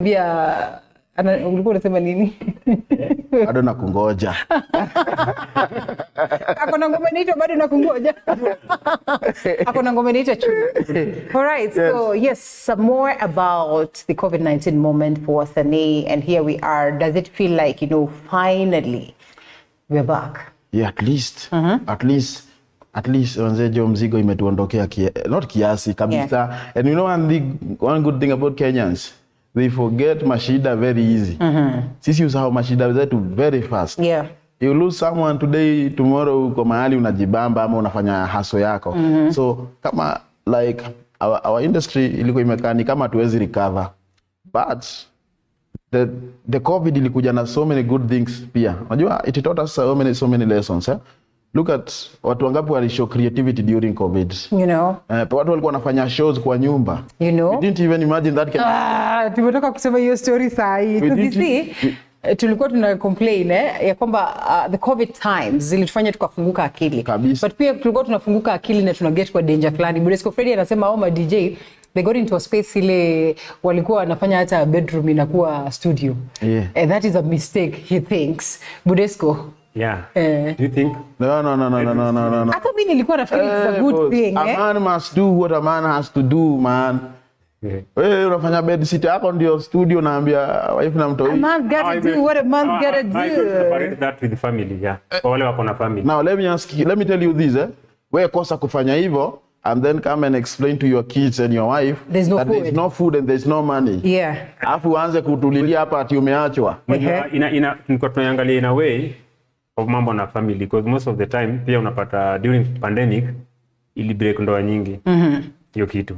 Bia ulikuwa unasema nini? Bado nakungoja. Akona ngoma inaitwa bado nakungoja. Akona ngoma inaitwa chuna. All right, so yes, some more about the COVID-19 moment for wasanii, and here we are. Does it feel like, finally we're back? Yeah, at least wanzejo mzigo imetuondokea not kiasi kabisa. Yeah. And you know one good thing about Kenyans, they forget mashida very easy. Sisi usahau mashida zetu very fast. Yeah. You lose someone today, tomorrow uko mahali unajibamba ama unafanya haso yako. So kama like our industry ilikuwa imekaa ni kama tuwezi recover. But the COVID ilikuja na so many good things pia. Unajua it taught us so many lessons. Look at watu wangapi wali show creativity during COVID. Watu walikuwa wanafanya shows kwa nyumba. We didn't even imagine that. Tumetoka kusema hiyo story saa hii. Tulikuwa tuna complain ya kwamba the COVID times zilitufanya tukafunguka akili. Kabisa. But pia tulikuwa tunafunguka akili na tuna get kwa danger fulani. Budesco Freddy anasema ma DJ they got into a space ile walikuwa wanafanya hata bedroom inakuwa studio. Yeah. And that is a mistake he thinks. Budesco. Yeah. Do you think? No. Hata mimi nilikuwa nafikiri it's a good thing. A man must do what a man has to do, man. Wewe unafanya bed sit yako ndio studio naambia wife na mtoi. A man's got to do what a man's got to do. I separate that with the family, yeah. Kwa wale wako na family. Now let me tell you this, wewe kosa kufanya hivyo and then come and explain to your kids and your wife there's no food and there's no money. Yeah. Alafu uanze kutulilia hapa ati umeachwa. Niko tunaangalia in a way of mambo na family, because most of the time pia unapata during pandemic ili break ndoa nyingi. Hiyo kitu.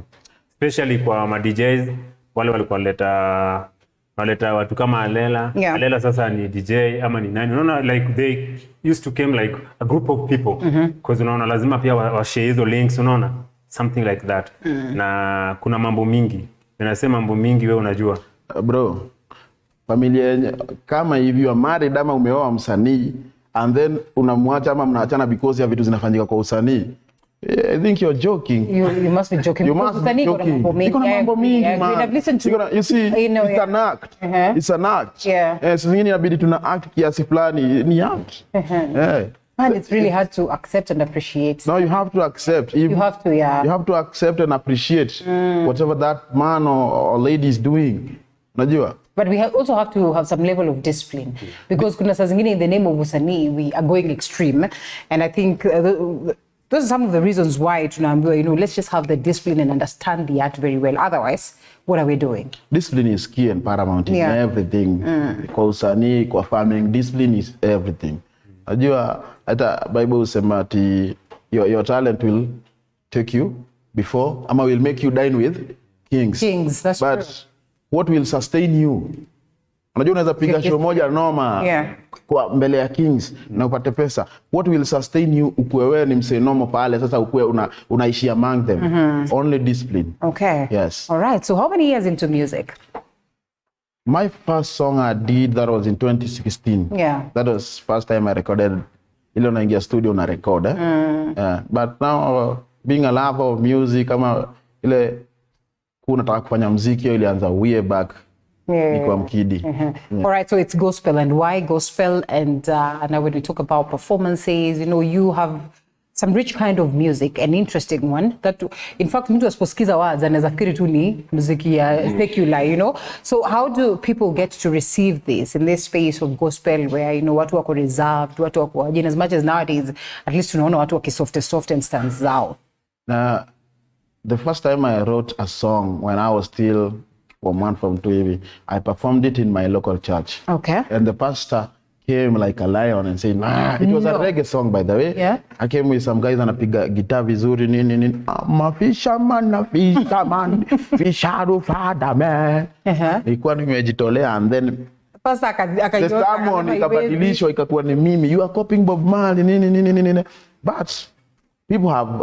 Especially kwa ma DJs wale walikuwa waleta watu kama Alela. Yeah. Alela sasa ni DJ ama ni nani. Unaona like they used to came like a group of people. Because unaona lazima pia wa share hizo links, unaona something like that. Na kuna mambo mingi. Ninasema mambo mingi wewe unajua. Bro, familia kama hivi wa married ama umeoa msanii and then unamwacha ama mnaachana because ya vitu zinafanyika kwa usanii. I think you're joking. You must be joking. You must be joking. I've listened to you see, it's an act. It's an act. Yeah. So zingine inabidi tuna act kiasi fulani ni act. And it's really hard to accept and appreciate. No, you have to accept. You have to, yeah. You have to accept and appreciate whatever that man or lady is doing. Unajua? But we also have to have some level of discipline, because kuna saa zingine in the name of usanii we are going extreme, and I think those are some of the reasons why tunaambiwa, let's just have the discipline and understand the art very well. Otherwise, what are we doing? Discipline is key and paramount in everything. Kwa usanii, kwa farming, discipline is everything. Unajua hata Bible husema ati your talent will take you before ama will make you dine with kings. Kings, that's but true. What will sustain you? Unajua unaweza piga show moja noma kwa mbele ya kings na upate pesa. What will sustain you ukue wewe ni msee noma pale sasa ukue unaishi among them? Only discipline. Okay. Yes. All right. So how many years into music? My first song I did, that was in 2016. Yeah. That was first time I recorded. Ile unaingia studio na record. But now being a lover of music kama ile nataka kufanya muziki ilianza way back. Nikuwa mkidi. All right, so it's gospel, and why gospel? And now when we talk about performances, you have some rich kind of music, an interesting one that in fact mtu asiposikiza words anaweza fikiri tu ni muziki ya secular, So how do people get to receive this in this space of gospel where watu wako reserved, watu wako as much as nowadays at least tunaona watu waki soft and stands zao. The first time I wrote a song when I was still Form 1, Form 2, I performed it in my local church. Okay. And the pastor came like a lion and said, it was a reggae song, by the way. Yeah. I came with some guys anapiga guitar vizuri nini. I'm a fisherman, fisher father man. Nilikuwa nimejitolea, and then pastor the sermon ikabadilishwa ikakuwa ni mimi. You are copying Bob Marley nini. But people have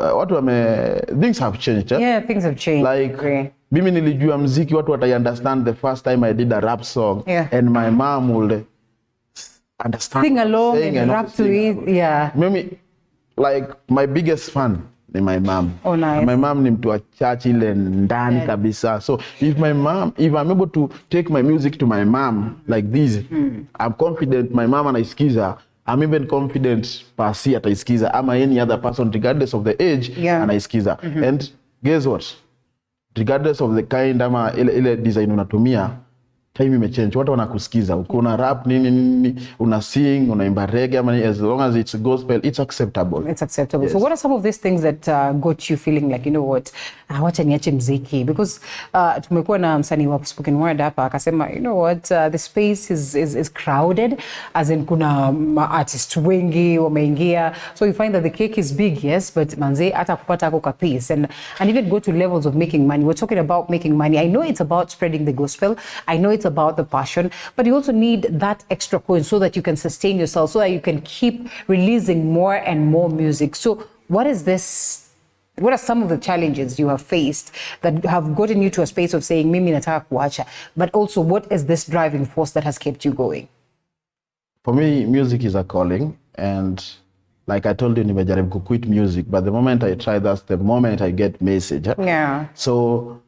things have changed. Yeah, things have changed. Like mimi nilijua muziki watu watai understand the first time I did a rap song, and my mom would understand, sing along and rap to it. Yeah. Mimi, like my biggest fan ni my mom. Oh, nice. My mom ni mtu wa church ile ndani kabisa. So if I'm able to take my music to my mom like this, I'm confident my mom anaisikiza. I'm even confident pasi ataisikiza ama any other person regardless of the age anaisikiza. And guess what? Regardless of the kind ama ile design unatumia, time imechange. Watu wanakusikiza. Uko rap nini, una sing, unaimba reggae ama as long as it's gospel, it's acceptable. It's acceptable. Yes. So what are some of these things that got you feeling like, you know what, wacha niache mziki? Because tumekuwa na msanii wa spoken word hapa akasema, you know what, the space is crowded, as in kuna artists wengi wameingia. So you find that the cake is big, yes, but manze hata kupata ako ka piece and even go to levels of making money. We're talking about making money. I know it's about spreading the gospel. I know it's about the passion, but you also need that extra coin so that you can sustain yourself, so that you can keep releasing more and more music. So what are some of the challenges you have faced that have gotten you to a space of saying mimi nataka kuacha, but also what is this driving force that has kept you going? For me, music is a calling, and like I told you, nimejaribu ku quit music, but the moment I try, that's the moment I get message. Yeah. So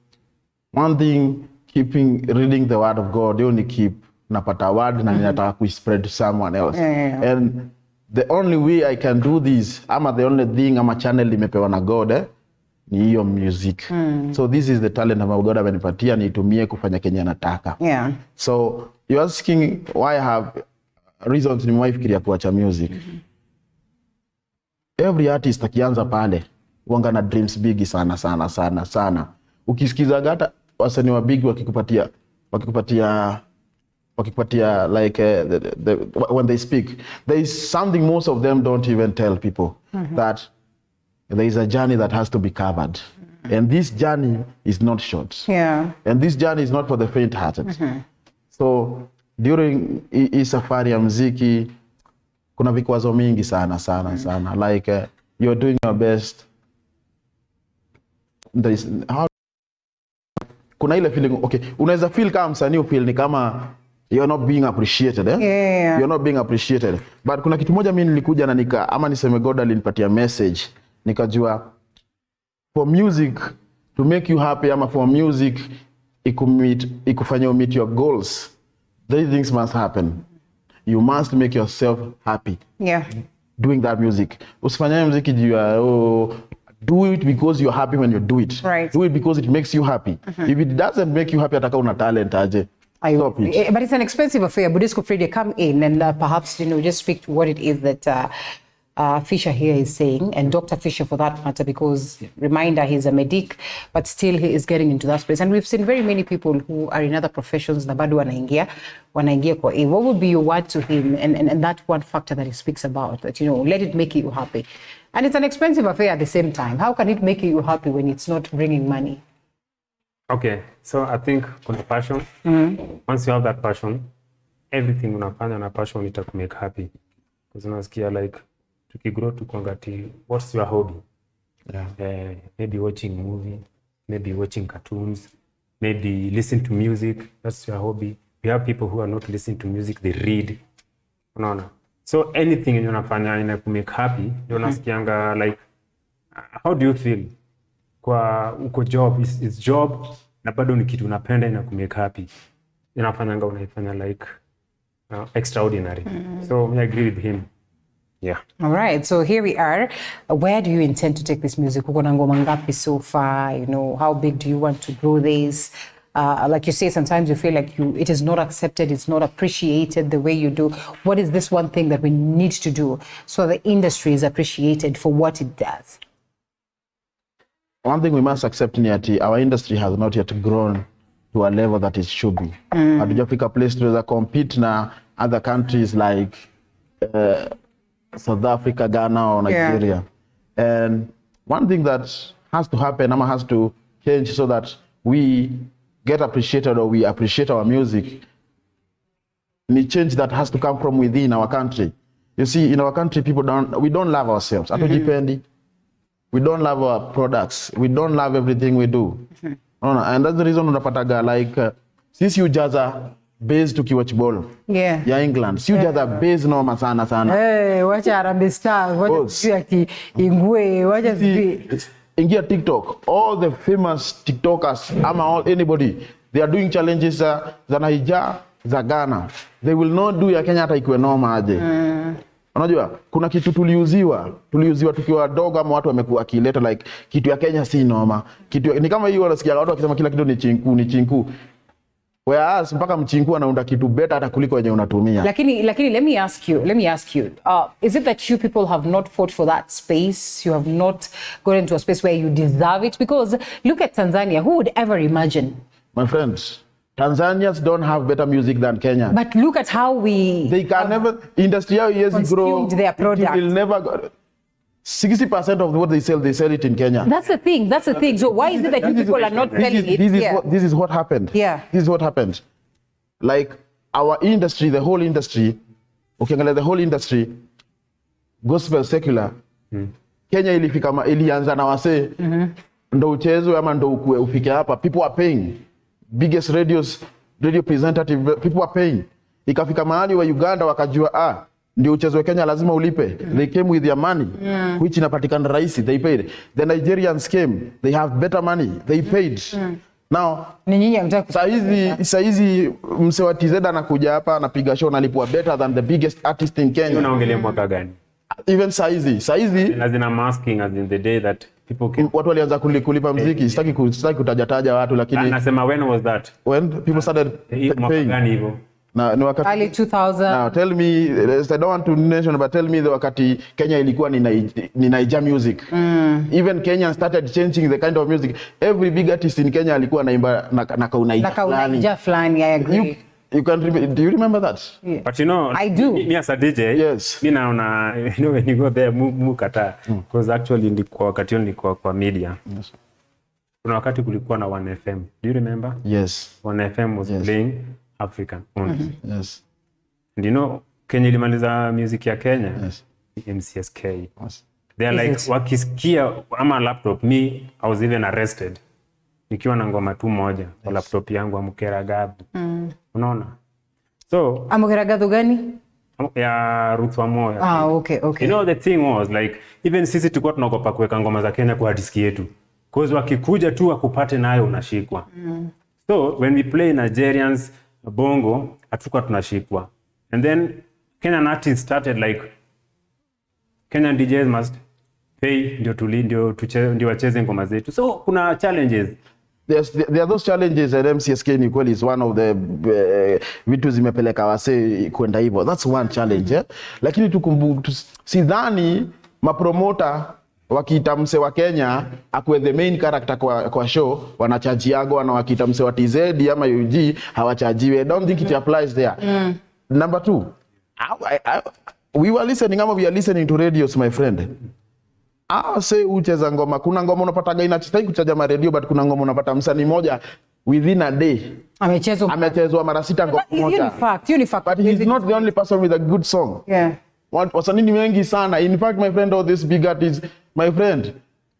one thing, reading the word of God, you only keep napata word na ninataka ku spread to someone else. And the only way I can do this, ama the only thing, ama channel limepewa na God, ni hiyo music. So this is the talent ambayo God amenipatia nitumie kufanya Kenya nataka. Yeah. So you're asking why I have reasons nimewaifikiria kuacha music. Every artist akianza pale wanga na dreams big sana. Ukisikiza hata wasanii wa big wakikupatia like when they speak, there is something most of them don't even tell people, that there is a journey that has to be covered. And this journey is not short. Yeah. And this journey is not for the faint-hearted. So during hii safari ya muziki kuna vikwazo mingi sana. Like you're doing your best. Kuna ile feeling, okay, unaweza feel kama msanii feel ni kama you're not being appreciated, Yeah. You're not being appreciated. But kuna kitu moja mimi nilikuja na ama niseme God alinipatia message, nikajua for music to make you happy, ama for music ikufanya meet your goals, these things must happen. You must make yourself happy. Yeah. Doing that music. Usifanye muziki juu ya do it because you're happy when you do it. Right. Do it because it makes you happy. If it doesn't make you happy, ataka una talent aje. Stop it. But it's an expensive affair. Budisco Fredia, come in and perhaps, just speak to what it is that Fisher here is saying, and Dr. Fisher for that matter, because reminder, he's a medic, but still he is getting into that space. And we've seen very many people who are in other professions, na bado wanaingia kwa hii. What would be your word to him and that one factor that he speaks about, that, let it make you happy? And it's an expensive affair at the same time. How can it make you happy when it's not bringing money? Okay, so I think kuna passion. Once you have that passion, everything unafanya na passion itakumake happy. Because unasikia like tukigrow tukwangati, what's your hobby? Yeah. Maybe watching movie, maybe watching cartoons, maybe listen to music. That's your hobby. We have people who are not listening to music, they read. Unaona? So anything unafanya inakumake happy, ndio unasikianga like, how do you feel? Kwa uko job, is job, na bado ni kitu unapenda inakumake happy. Inafanyanga unaifanya like extraordinary. So I agree with him. Yeah. All right. So here we are. Where do you intend to take this music? Uko na ngoma ngapi so far? How big do you want to grow this? Like you say, sometimes you feel like it is not accepted, it's not appreciated the way you do. What is this one thing that we need to do so the industry is appreciated for what it does? One thing we must accept ni ati our industry has not yet grown to a level that it should be. Hatujafika place to compete na other countries like South Africa, Ghana, or Nigeria. Yeah. And one thing that has to happen, has to change so that we get appreciated or we appreciate our music, the change that has to come from within our country. You see, in our country, we don't love ourselves. We don't love our products. We don't love everything we do. And that's the reason unapataga like, since you jaza base tukiwatch ball ya England. Si ujaza base noma sana. Wacha Harambee Stars, wacha ati Ingwe, wacha ingia TikTok. All the famous TikTokers, anybody, they are doing challenges za Nigeria, za Ghana. They will not do ya Kenya hata ikiwe noma aje. Unajua kuna kitu tuliuziwa tukiwa wadogo, ama watu wamekuwa kileta like kitu ya Kenya si noma. Kitu ni kama hiyo wanasikia watu wakisema kila kitu ni chinku. Whereas mpaka mchinku anaunda kitu better hata kuliko yenye unatumia. Lakini let me ask you, is it that you people have not fought for that space? You have not gone into a space where you deserve it? Because look at Tanzania. Who would ever imagine? My friends, Tanzanians don't have better music than Kenya. But look at how they can never industrial years grow. Their product. It will never go. 60% of what they sell it in Kenya. That's the thing. So why is it that you people are not selling it? This is what happened. Yeah. This is what happened. Like our industry, the whole industry, gospel secular, Kenya ilianza na wase, ndo uchezwe ama ndo ufike hapa. People are paying. Biggest radio representative, people are paying. Ikafika mahali wa Uganda wakajua ndio uchezwe Kenya lazima ulipe. They came with their money, which inapatikana rahisi, they paid. The Nigerians came, they have better money, they paid. Now, saizi mse wa TZ anakuja hapa anapiga show analipwa better than the biggest artist in Kenya. Unaongelea mwaka gani? Even saizi lazima masking as in the day that people came. Watu walianza kulipa muziki. Sitaki kutajataja watu, lakini anasema when was that? When people started mwaka gani hivyo? Early 2000. Now tell me, I don't want to mention, but tell me the wakati Kenya ilikuwa ni Nigeria music. Even Kenya started changing the kind of music. Every big artist in Kenya alikuwa anaimba na Naija flani. I agree. You can do you remember that? Yeah. But you know, I do. Me as a DJ, yes. Me naona, when you go there, mukata. Because actually nilikuwa wakati nilikuwa kwa media. Yes. Kuna wakati kulikuwa na 1FM. Do you remember? Yes. 1FM was playing African only. Yes. And you know, Kenya ilimaliza music ya Kenya. Yes. MCSK. Yes. They are like, wakisikia ama laptop, me, I was even arrested. Nikiwa na ngoma tu moja kwa laptop yangu Amukera Gabu. Unaona? So, Amukera Gabu gani? Ya Ruth wa Moya. Okay. You know, the thing was like, even sisi tulikuwa tunaogopa kuweka ngoma za Kenya kwa diski yetu. Cause wakikuja tu wakupate nayo unashikwa. So, when we play Nigerians bongo, hatukuwa tunashikwa. And then Kenyan artists started like, Kenyan DJs must pay ndio wacheze ngoma zetu. So kuna challenges. There are those challenges, and MCSK ni kweli is one of the vitu zimepeleka wase kwenda hivyo. That's one challenge. Lakini sidhani mapromota wakiita mse wa Kenya akuwe the main character kwa show wanachajiago, na wakiita mse wa TZ ama UG hawachajiwe. I don't think it applies there. Number 2, we are listening to radios, my friend. Say ucheza ngoma, kuna ngoma unapata inachitaki kuchaja ma radio, but kuna ngoma unapata msanii moja within a day amechezwa mara 6 ngoma moja. But he's not the only person with a good song. Yeah. Wasanii ni wengi sana. In fact, my friend, all these big artists, my friend,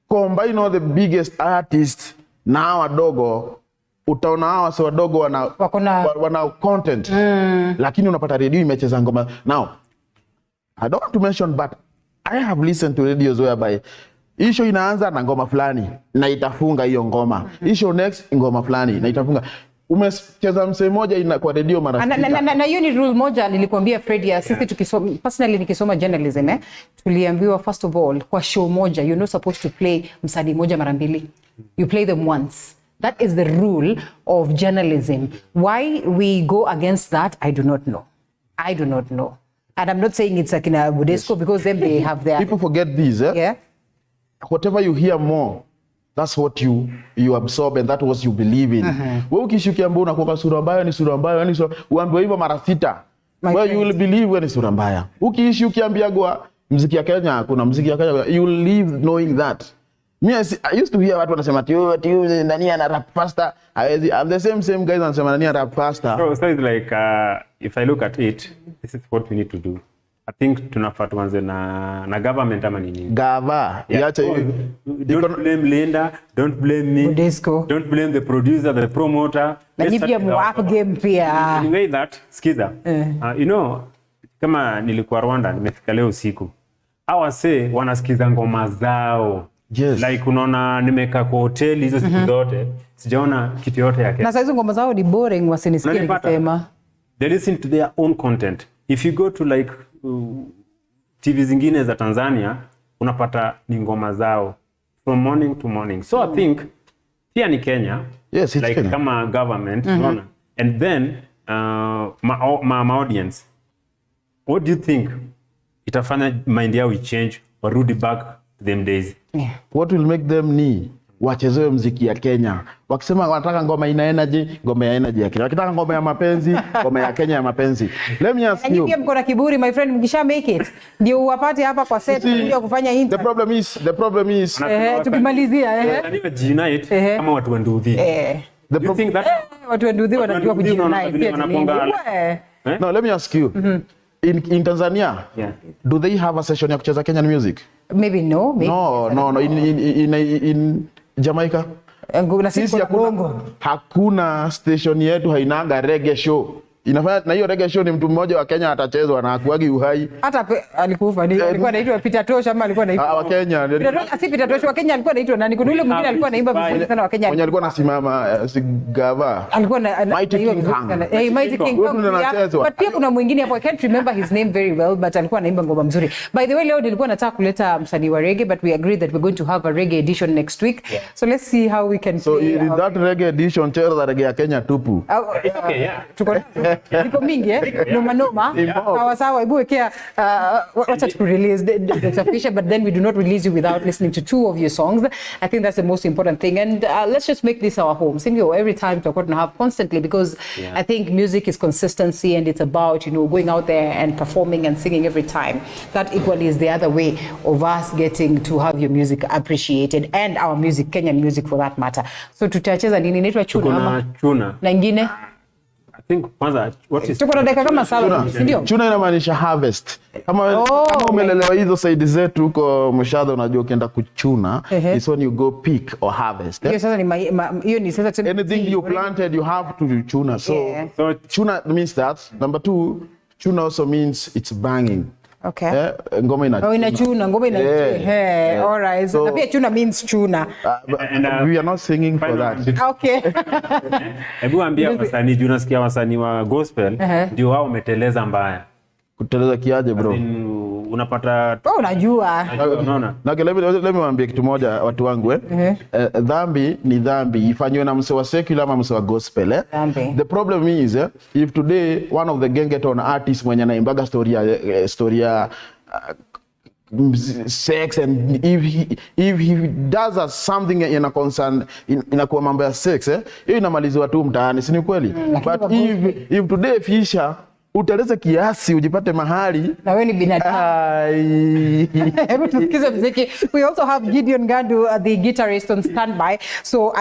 combine all the biggest artists na wadogo, utaona hawa si wadogo wana content. Lakini unapata radio imecheza ngoma. Now, I don't want to mention, but I have listened to radios whereby issue inaanza na ngoma fulani na itafunga hiyo ngoma. Issue next ngoma fulani na itafunga. Umecheza msee moja kwa radio mara 6. Na hiyo ni rule moja nilikwambia Fred, ya sisi tukisoma, personally nikisoma journalism, tuliambiwa first of all kwa show moja you're not supposed to play msanii moja mara 2. You play them once. That is the rule of journalism. Why we go against that, I do not know. And I'm not saying it's like in a Budesco, because then they have their... People forget this. Yeah. Whatever you hear more, that's what you absorb, and that's what you believe in. Wewe ukishukia mbona kwa sura mbaya ni sura mbaya, yani uambiwe hivyo mara 6. Well, you will believe when it's sura mbaya. Ukiishi ukiambia kwa muziki ya Kenya, kuna muziki ya Kenya, you will live knowing that. I used to hear watu wanasema ati nani ana rap faster. And the same guys wanasema nani ana rap faster. So it's like if I look at it, this is what we need to do. I think tunafaa tuanze na government ama nini. Gava. Iache hiyo. Don't blame Linda, don't blame me. Disco. Don't blame the producer, the promoter. Na pia mwap game pia. Anyway that, skiza. You know, kama nilikuwa Rwanda, nimefika leo usiku. Hawa say wanasikiza ngoma zao. Yes. Like unaona nimekaa kwa hoteli hizo siku zote, sijaona kitu yote yake. Na saizo ngoma zao ni boring wasinisikie nikisema. They listen to their own content. If you go to like TV zingine za Tanzania, unapata ni ngoma zao from morning to morning. So I think pia ni Kenya. Yes, it's like Kenya. Kama government, unaona. And then my audience. What do you think itafanya mind yao change warudi back to them days? Yeah. What will make them wachezewe mziki ya Kenya. Wakisema wanataka ngoma ina energy, ngoma ya energy ya Kenya. Wakitaka ngoma ya mapenzi, ngoma ya Kenya ya mapenzi. Let me ask you. Pia mko na kiburi my friend, mkisha make it ndio uwapate hapa kwa set kuja kufanya interview. The problem is tukimalizia unite kama watu wanduthi. Do you think that watu wanduthi wanajua kujinai. No, let me ask you. In Tanzania, do they have a session ya kucheza Kenyan music? Maybe no. Maybe No. In Jamaica? Sisi hakuna station yetu hainaga reggae show. Inafanya na hiyo reggae show ni mtu mmoja wa Kenya atachezwa na hakuagi uhai. Hata alikufa ni alikuwa anaitwa Peter Tosh ama alikuwa anaitwa wa Kenya. Peter Tosh wa Kenya alikuwa anaitwa nani? Kuna yule mwingine alikuwa anaimba vizuri sana wa Kenya. Mwenye alikuwa anasimama Sigava. Alikuwa na Mighty King Kong. But pia kuna mwingine hapo, I can't remember his name very well, but alikuwa anaimba ngoma mzuri. By the way, leo nilikuwa nataka kuleta msanii wa reggae, but we agreed that we're going to have a reggae edition next week. So let's see how we can play. So in that reggae edition cheza reggae ya Kenya tupu. Okay, yeah. Niko mingi noma sawa hebu wekea wacha tu release Dr. Fisher, but then we do not release you without listening to 2 of your songs. I think that's the most important thing, and let's just make this our home. Sindio, every time tutakuwa tunahave constantly, because I think music is consistency, and it's about, you know, going out there and performing and singing every time. That equally is the other way of us getting to have your music appreciated, and our music, Kenyan music for that matter. So tutacheza nini? Inaitwa chuna ama chuna na ingine? I think kwanza what is tuko na dakika kama 7, ndio? Chuna inamaanisha harvest. Kama umelelewa hizo side zetu huko Mshadha, unajua ukienda kuchuna is when you go pick or harvest. Hiyo sasa ni hiyo ni sasa anything you planted you have to chuna. So chuna means that. Number 2, chuna also means it's banging. Okay. Ngoma inachuna. Inachuna, ngoma inachuna. All right. So na pia chuna means chuna. And we are not singing for that. Okay. Hebu ambia wasanii, unasikia wasanii wa gospel ndio wao umeteleza mbaya. Kuteleza kiaje bro? Unapata unajua. Unaona? Na let me waambie kitu moja watu wangu dhambi ni dhambi ifanywe na mse wa secular ama mse wa gospel The problem is if today one of the gengeton artists mwenye anaimbaga story ya sex, and if he does something in a concern inakuwa mambo ya sex hiyo inamalizwa tu mtaani, si ni kweli? But if today Fisher uteleze kiasi ujipate mahali na wewe ni binadamu. Hebu tusikize muziki. We also have Gideon Gandu, the guitarist on standby. So